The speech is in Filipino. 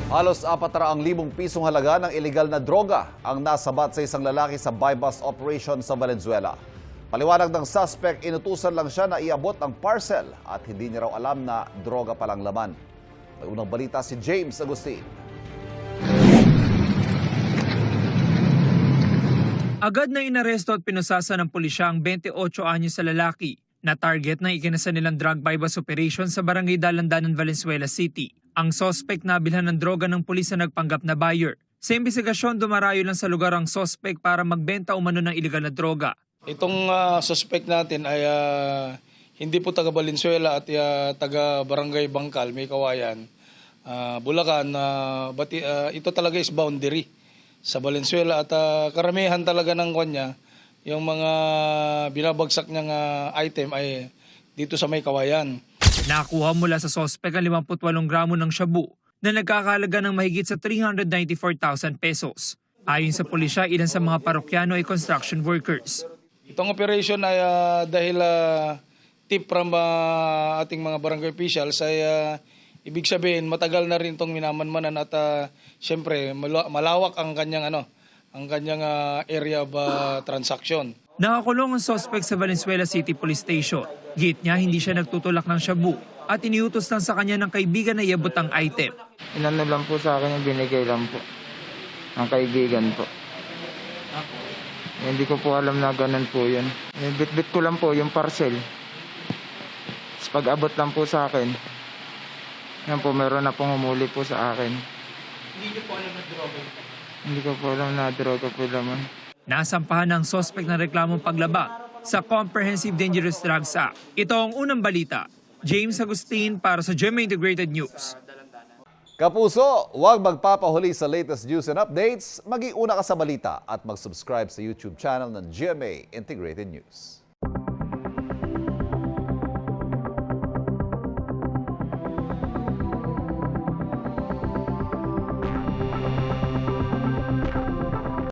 Halos 400,000 pisong halaga ng ilegal na droga ang nasabat sa isang lalaki sa buy-bust operation sa Valenzuela. Paliwanag ng suspect, inutusan lang siya na iabot ang parcel at hindi niya raw alam na droga palang laman. May unang balita si James Agustin. Agad na inaresto at pinusasa ng pulisya ang 28 anyos sa lalaki na target ng ikinasa nilang drug buy-bust operation sa Barangay Dalandanan, Valenzuela City. Ang suspect na bilhan ng droga ng pulis na nagpanggap na buyer. Sa imbestigasyon, dumarayo lang sa lugar ang suspect para magbenta umano ng ilegal na droga. Itong suspect natin ay hindi po taga Valenzuela at taga Barangay Bangkal, May Kawayan, Bulacan. Ito talaga is boundary sa Valenzuela at karamihan talaga ng kanya, yung mga binabagsak niyang item ay dito sa May Kawayan. Nakuha mula sa suspect ang 58 gramo ng shabu na nagkakahalaga ng mahigit sa 394,000 pesos. Ayon sa pulisya, ilan sa mga parokyano ay construction workers. Itong operation ay dahil tip from ating mga barangay officials ay ibig sabihin matagal na rin itong minamanmanan at siyempre malawak ang kanyang area of transaction. Nakakulong ang suspect sa Valenzuela City Police Station. Git niya hindi siya nagtutulak ng shabu at iniutos lang sa kanya ng kaibigan na iabot ang item. Inano lang po sa akin yung binigay lang po ng kaibigan po. Hindi ko po alam na ganun po yun. Bit-bit ko lang po yung parcel. Tapos pag-abot lang po sa akin, yan po, meron na pong humuli po sa akin. Hindi niyo po alam na droga? Hindi ko po alam na droga po naman. Nasampahan ng suspect ng reklamong paglaba sa Comprehensive Dangerous Drugs Act. Ito ang unang balita. James Agustin para sa GMA Integrated News. Kapuso, huwag magpapahuli sa latest news and updates. Mag-iuna ka sa balita at mag-subscribe sa YouTube channel ng GMA Integrated News.